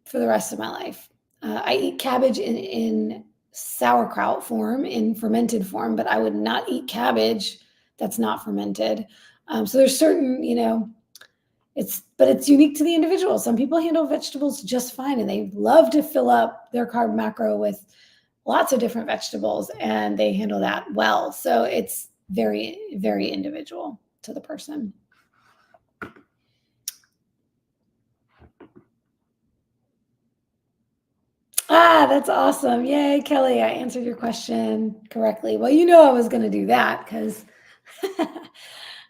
A: for the rest of my life. I eat cabbage in sauerkraut form, in fermented form, but I would not eat cabbage that's not fermented. So there's certain, but it's unique to the individual. Some people handle vegetables just fine, and they love to fill up their carb macro with lots of different vegetables, and they handle that well. So it's very, very individual to the person. That's awesome. Yay, Kelly, I answered your question correctly. Well, I was going to do that because I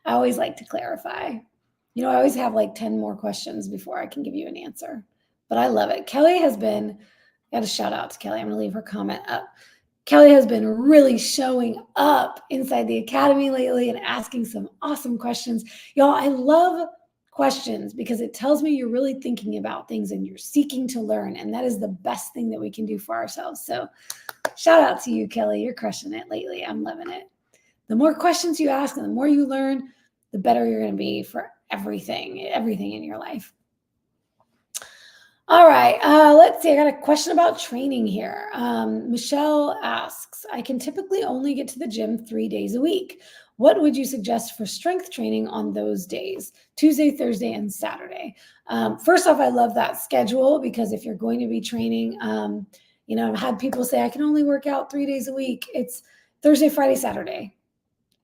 A: always like to clarify. I always have like 10 more questions before I can give you an answer, but I love it. Kelly has been, got a shout out to Kelly. I'm going to leave her comment up. Kelly has been really showing up inside the academy lately and asking some awesome questions. Y'all, I love questions because it tells me you're really thinking about things and you're seeking to learn. And that is the best thing that we can do for ourselves. So shout out to you, Kelly. You're crushing it lately. I'm loving it. The more questions you ask and the more you learn, the better you're going to be for everything in your life. All right, let's see. I got a question about training here. Michelle asks, I can typically only get to the gym 3 days a week. What would you suggest for strength training on those days, Tuesday, Thursday, and Saturday? First off, I love that schedule because if you're going to be training, I've had people say I can only work out 3 days a week. It's Thursday, Friday, Saturday.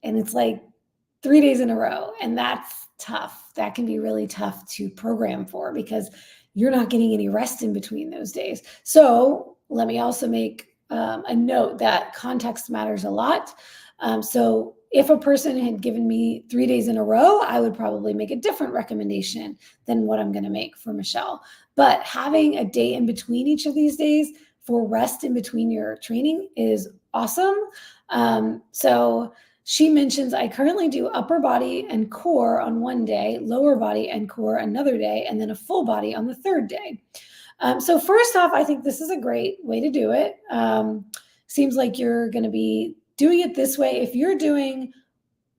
A: And it's like 3 days in a row. And that's tough. That can be really tough to program for because you're not getting any rest in between those days. So let me also make a note that context matters a lot. So if a person had given me 3 days in a row, I would probably make a different recommendation than what I'm going to make for Michelle. But having a day in between each of these days for rest in between your training is awesome. So she mentions, I currently do upper body and core on one day, lower body and core another day, and then a full body on the third day. So first off, I think this is a great way to do it. Seems like you're going to be doing it this way. If you're doing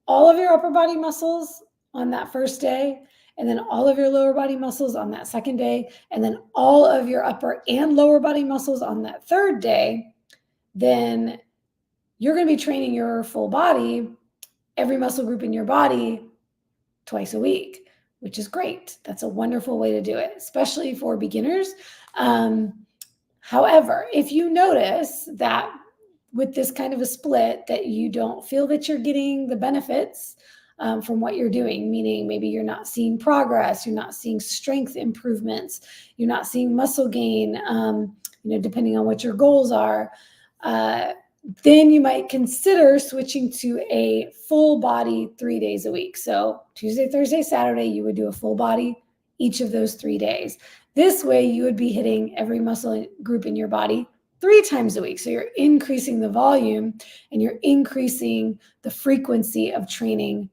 A: all of your upper body muscles on that first day, and then all of your lower body muscles on that second day, and then all of your upper and lower body muscles on that third day, then you're going to be training your full body, every muscle group in your body twice a week, which is great. That's a wonderful way to do it, especially for beginners. However, if you notice that with this kind of a split that you don't feel that you're getting the benefits from what you're doing, meaning maybe you're not seeing progress, you're not seeing strength improvements, you're not seeing muscle gain, depending on what your goals are, then you might consider switching to a full body 3 days a week. So Tuesday, Thursday, Saturday, you would do a full body each of those 3 days. This way you would be hitting every muscle group in your body 3 times a week. So you're increasing the volume and you're increasing the frequency of training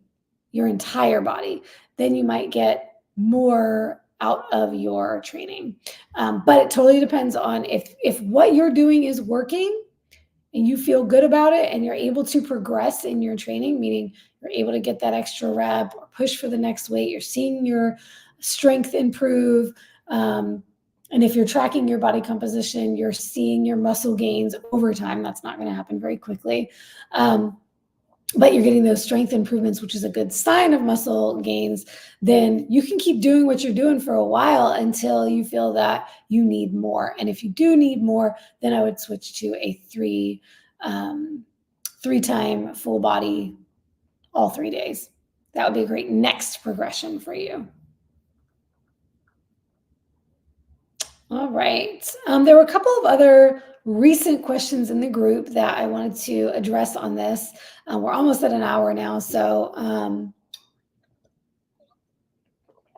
A: your entire body. Then you might get more out of your training. But it totally depends on if what you're doing is working and you feel good about it and you're able to progress in your training, meaning you're able to get that extra rep or push for the next weight, you're seeing your strength improve. And if you're tracking your body composition, you're seeing your muscle gains over time. That's not going to happen very quickly. but you're getting those strength improvements, which is a good sign of muscle gains, then you can keep doing what you're doing for a while until you feel that you need more. And if you do need more, then I would switch to a three-time full body all 3 days. That would be a great next progression for you. All right. There were a couple of other recent questions in the group that I wanted to address on this. We're almost at an hour now, so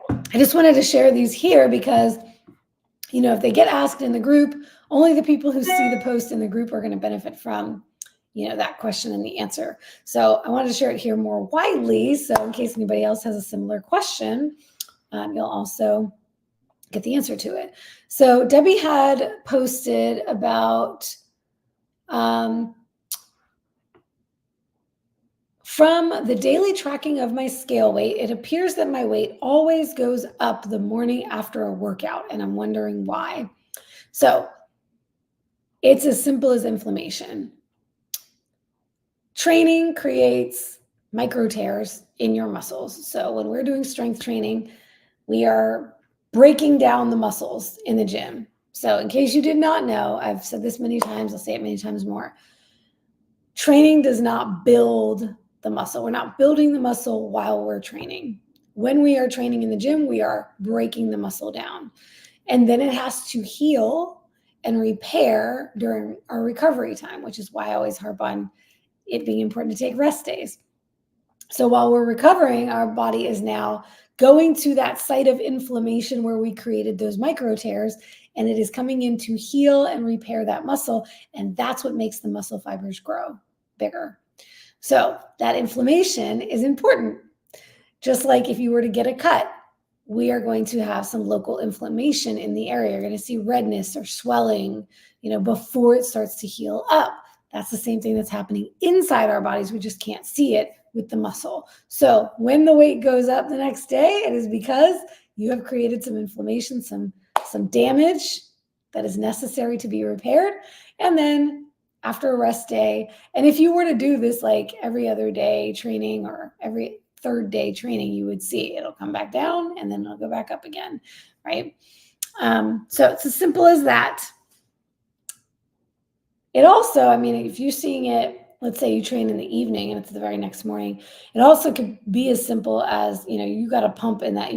A: I just wanted to share these here because, if they get asked in the group, only the people who see the post in the group are going to benefit from, that question and the answer. So I wanted to share it here more widely. So in case anybody else has a similar question, you'll also get the answer to it. So Debbie had posted about from the daily tracking of my scale weight, it appears that my weight always goes up the morning after a workout, and I'm wondering why. So it's as simple as inflammation. Training creates micro tears in your muscles. So when we're doing strength training, we are breaking down the muscles in the gym. So in case you did not know, I've said this many times, I'll say it many times more. Training does not build the muscle. We're not building the muscle while we're training. When we are training in the gym, we are breaking the muscle down. And then it has to heal and repair during our recovery time, which is why I always harp on it being important to take rest days. So while we're recovering, our body is now going to that site of inflammation where we created those micro tears, and it is coming in to heal and repair that muscle. And that's what makes the muscle fibers grow bigger. So that inflammation is important. Just like if you were to get a cut, we are going to have some local inflammation in the area. You're going to see redness or swelling, before it starts to heal up. That's the same thing that's happening inside our bodies. We just can't see it with the muscle. So when the weight goes up the next day, it is because you have created some inflammation, some damage that is necessary to be repaired. And then after a rest day, and if you were to do this like every other day training or every third day training, you would see it'll come back down and then it'll go back up again, right? So it's as simple as that. It also, if you're seeing it, let's say you train in the evening and it's the very next morning, it also could be as simple as, you got a pump in that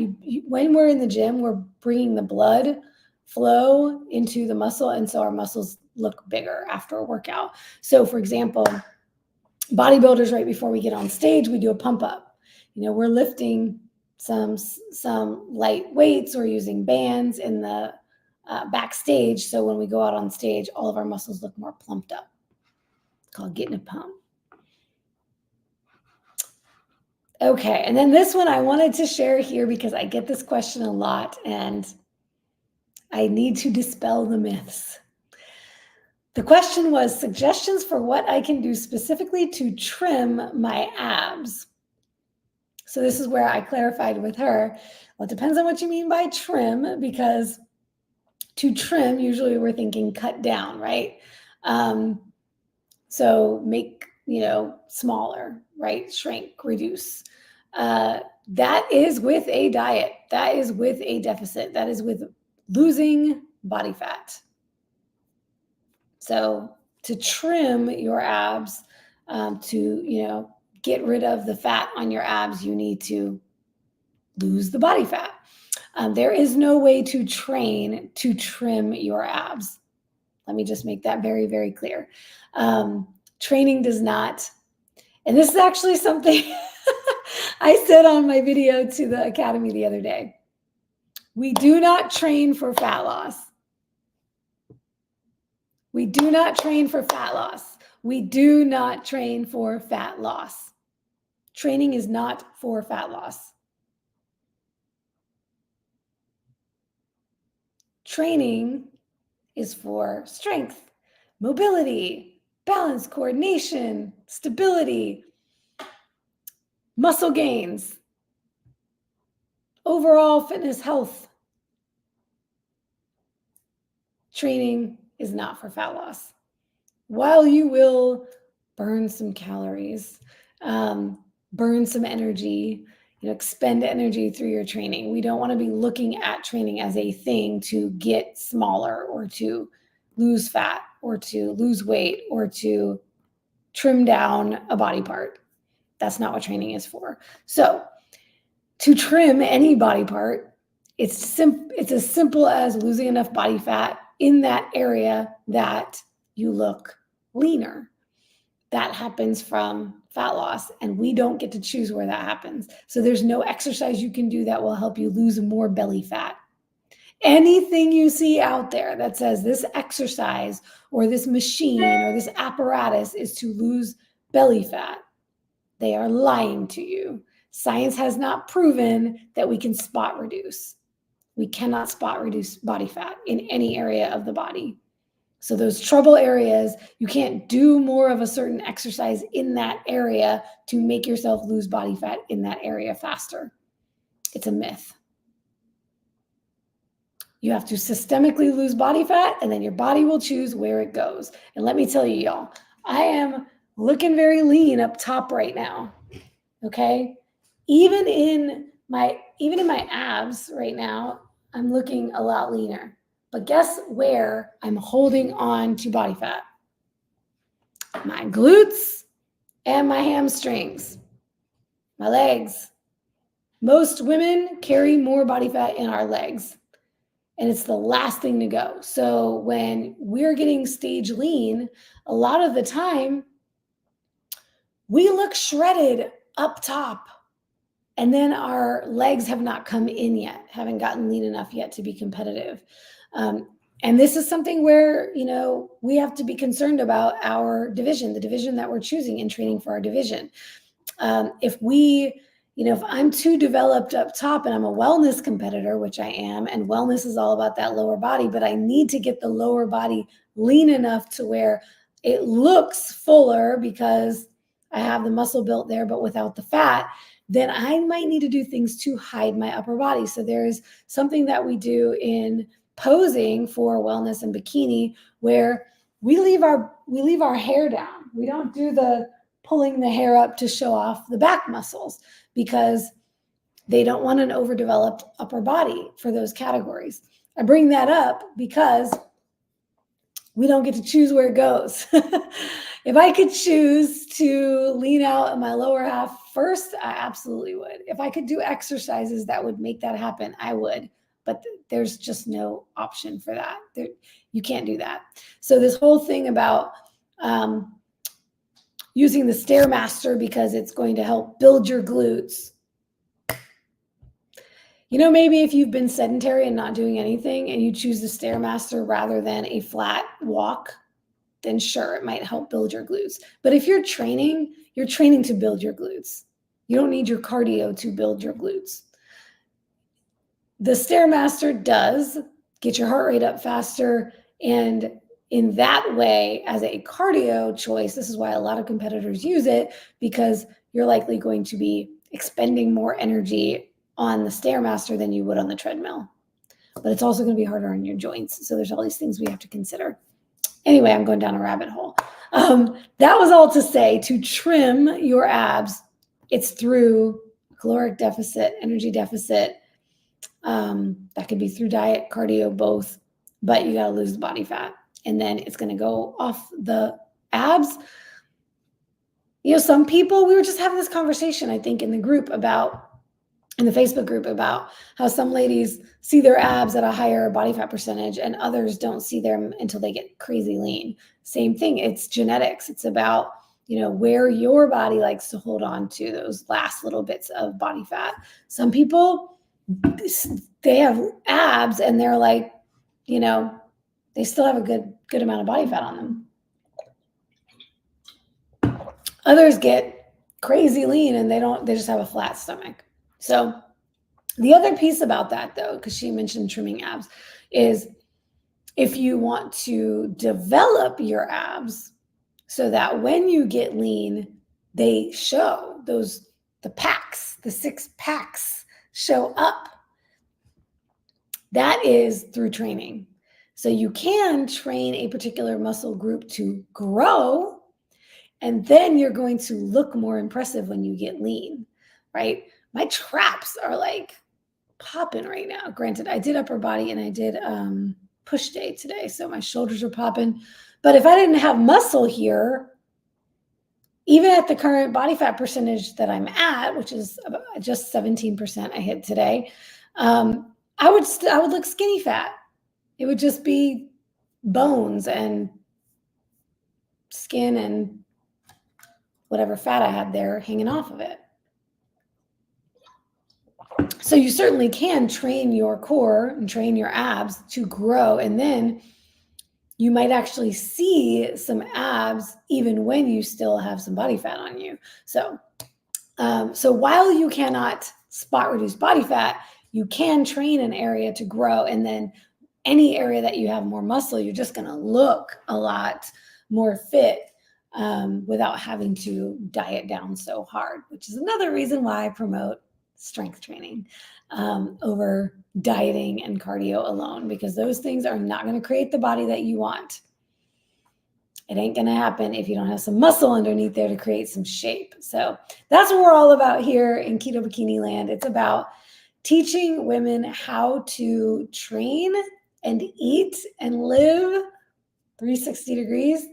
A: when we're in the gym, we're bringing the blood flow into the muscle. And so our muscles look bigger after a workout. So for example, bodybuilders, right before we get on stage, we do a pump up. We're lifting some light weights or using bands in the backstage. So when we go out on stage, all of our muscles look more plumped up. It's called getting a pump. Okay, and then this one I wanted to share here because I get this question a lot and I need to dispel the myths. The question was suggestions for what I can do specifically to trim my abs. So this is where I clarified with her, well, it depends on what you mean by trim, because to trim, usually we're thinking cut down, right? So make, smaller, right? Shrink, reduce. That is with a diet. That is with a deficit. That is with losing body fat. So to trim your abs, to, get rid of the fat on your abs, you need to lose the body fat. There is no way to train to trim your abs. Let me just make that very, very clear. Training does not, and this is actually something I said on my video to the Academy the other day. We do not train for fat loss. We do not train for fat loss. We do not train for fat loss. Training is not for fat loss. Training is for strength, mobility, balance, coordination, stability, muscle gains, overall fitness, health. Training is not for fat loss. While you will burn some calories, burn some energy, expend energy through your training. We don't want to be looking at training as a thing to get smaller or to lose fat or to lose weight or to trim down a body part. That's not what training is for. So to trim any body part, it's as simple as losing enough body fat in that area that you look leaner. That happens from fat loss, and we don't get to choose where that happens. So there's no exercise you can do that will help you lose more belly fat. Anything you see out there that says this exercise or this machine or this apparatus is to lose belly fat, they are lying to you. Science has not proven that we can spot reduce. We cannot spot reduce body fat in any area of the body. So those trouble areas, you can't do more of a certain exercise in that area to make yourself lose body fat in that area faster. It's a myth. You have to systemically lose body fat, and then your body will choose where it goes. And let me tell you, y'all, I am looking very lean up top right now. Okay? Even in my abs right now, I'm looking a lot leaner. But guess where I'm holding on to body fat? My glutes and my hamstrings, my legs. Most women carry more body fat in our legs, and it's the last thing to go. So when we're getting stage lean, a lot of the time, we look shredded up top. And then our legs have not come in yet, haven't gotten lean enough yet to be competitive. And this is something where, we have to be concerned about our division, the division that we're choosing in training for our division. If I'm too developed up top and I'm a wellness competitor, which I am, and wellness is all about that lower body, but I need to get the lower body lean enough to where it looks fuller because I have the muscle built there, but without the fat, then I might need to do things to hide my upper body. So there's something that we do in posing for wellness and bikini where we leave our hair down. We don't do the pulling the hair up to show off the back muscles because they don't want an overdeveloped upper body for those categories. I bring that up because we don't get to choose where it goes. If I could choose to lean out in my lower half first, I absolutely would. If I could do exercises that would make that happen, I would. But there's just no option for that. You can't do that. So this whole thing about using the Stairmaster because it's going to help build your glutes. Maybe if you've been sedentary and not doing anything and you choose the Stairmaster rather than a flat walk, then sure, it might help build your glutes. But if you're training to build your glutes. You don't need your cardio to build your glutes. The Stairmaster does get your heart rate up faster. And in that way, as a cardio choice, this is why a lot of competitors use it, because you're likely going to be expending more energy on the Stairmaster than you would on the treadmill. But it's also going to be harder on your joints. So there's all these things we have to consider. Anyway, I'm going down a rabbit hole. That was all to say, to trim your abs, it's through caloric deficit, energy deficit. That could be through diet, cardio, both, but you got to lose the body fat. And then it's going to go off the abs. Some people, we were just having this conversation, I think, in the Facebook group about how some ladies see their abs at a higher body fat percentage and others don't see them until they get crazy lean. Same thing. It's genetics. It's about, where your body likes to hold on to those last little bits of body fat. Some people, they have abs and they're like, they still have a good amount of body fat on them. Others get crazy lean and they just have a flat stomach. So the other piece about that, though, because she mentioned trimming abs, is if you want to develop your abs so that when you get lean, they show the 6 packs show up. That is through training. So you can train a particular muscle group to grow, And then you're going to look more impressive when you get lean, right? My traps are like popping right now. Granted, I did upper body and I did push day today, so my shoulders are popping. But if I didn't have muscle here, even at the current body fat percentage that I'm at, which is about just 17% I hit today, I would look skinny fat. It would just be bones and skin and whatever fat I had there hanging off of it. So you certainly can train your core and train your abs to grow, and then you might actually see some abs even when you still have some body fat on you. So while you cannot spot reduce body fat, you can train an area to grow, and then any area that you have more muscle, you're just going to look a lot more fit without having to diet down so hard, which is another reason why I promote strength training over dieting and cardio alone, because those things are not going to create the body that you want. It ain't going to happen if you don't have some muscle underneath there to create some shape. So that's what we're all about here in Keto Bikini Land. It's about teaching women how to train and eat and live 360 degrees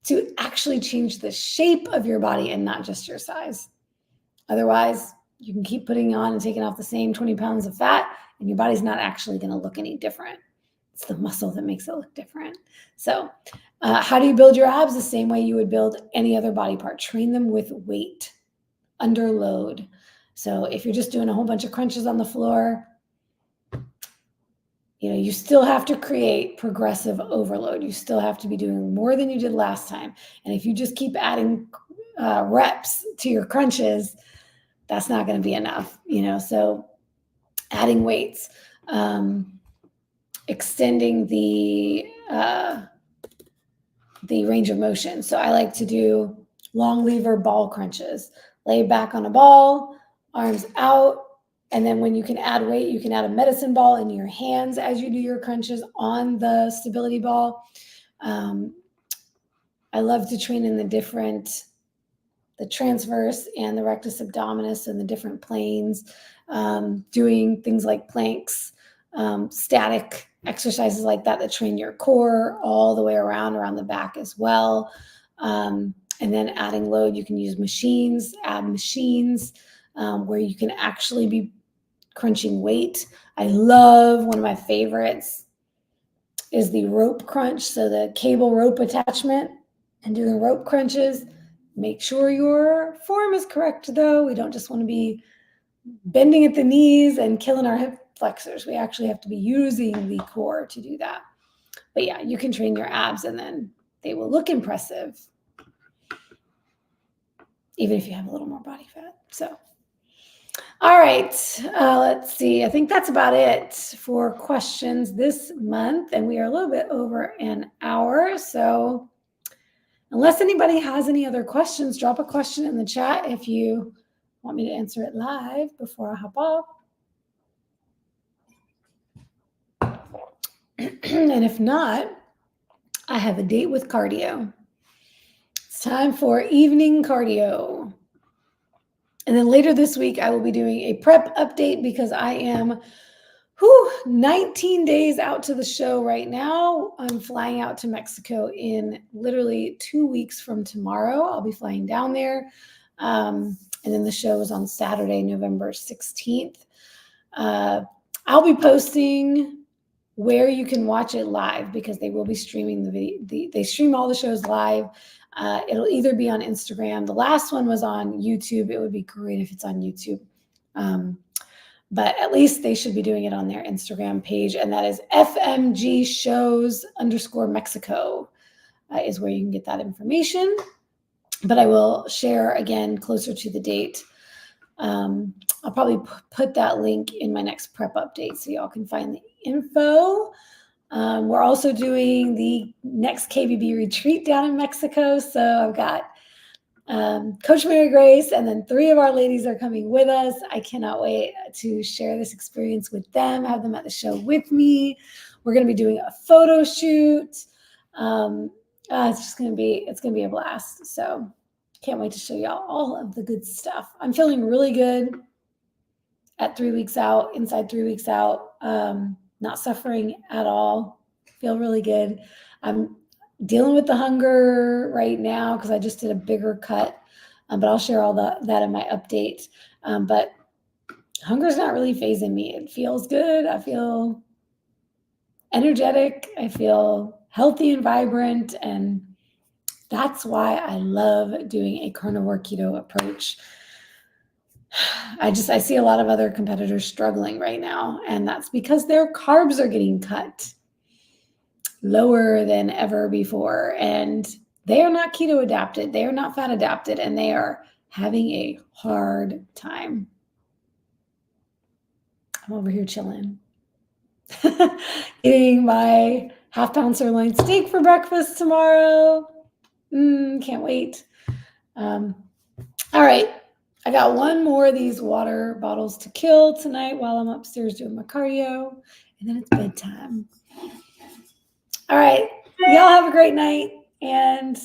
A: to actually change the shape of your body and not just your size. Otherwise, you can keep putting on and taking off the same 20 pounds of fat, and your body's not actually going to look any different. It's the muscle that makes it look different. So how do you build your abs? The same way you would build any other body part. Train them with weight, under load. So if you're just doing a whole bunch of crunches on the floor, you still have to create progressive overload. You still have to be doing more than you did last time. And if you just keep adding reps to your crunches, that's not going to be enough, so adding weights, extending the range of motion. So I like to do long lever ball crunches, lay back on a ball, arms out. And then when you can add weight, you can add a medicine ball in your hands as you do your crunches on the stability ball. I love to train in the transverse and the rectus abdominis and the different planes, doing things like planks, static exercises like that train your core all the way around the back as well. And then adding load, you can use add machines where you can actually be crunching weight. I love, one of my favorites is the rope crunch. So the cable rope attachment and doing rope crunches. Make sure your form is correct, though. We don't just want to be bending at the knees and killing our hip flexors. We actually have to be using the core to do that. But yeah, you can train your abs and then they will look impressive, even if you have a little more body fat. So, all right, let's see. I think that's about it for questions this month. And we are a little bit over an hour. So unless anybody has any other questions, drop a question in the chat if you want me to answer it live before I hop off. And if not, I have a date with cardio. It's time for evening cardio. And then later this week, I will be doing a prep update because I am 19 days out to the show right now. I'm flying out to Mexico in literally 2 weeks from tomorrow. I'll be flying down there. And then the show is on Saturday, November 16th. I'll be posting where you can watch it live because they will be streaming the video. They stream all the shows live. It'll either be on Instagram. The last one was on YouTube. It would be great if it's on YouTube. But at least they should be doing it on their Instagram page. And that is FMG shows _Mexico is where you can get that information. But I will share again closer to the date. I'll probably put that link in my next prep update so y'all can find the info. We're also doing the next KBB retreat down in Mexico. So I've got Coach Mary Grace, and then 3 of our ladies are coming with us. I cannot wait to share this experience with them, have them at the show with me. We're going to be doing a photo shoot. It's going to be a blast. So Can't wait to show y'all all of the good stuff. I'm feeling really good at 3 weeks out, inside 3 weeks out, not suffering at all. Feel really good. I'm dealing with the hunger right now because I just did a bigger cut, but I'll share all that in my update. But hunger's not really phasing me. It feels good. I feel energetic. I feel healthy and vibrant. And that's why I love doing a carnivore keto approach. I see a lot of other competitors struggling right now, and that's because their carbs are getting cut lower than ever before, and they are not keto adapted, they are not fat adapted, and they are having a hard time. I'm over here chilling, eating my half-pound sirloin steak for breakfast tomorrow. Can't wait. All right. I got one more of these water bottles to kill tonight while I'm upstairs doing my cardio, and then it's bedtime. All right. Y'all have a great night, and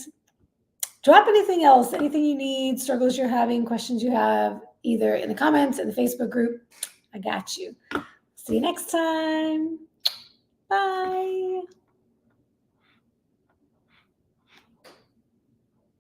A: drop anything else, anything you need, struggles you're having, questions you have, either in the comments, in the Facebook group. I got you. See you next time. Bye.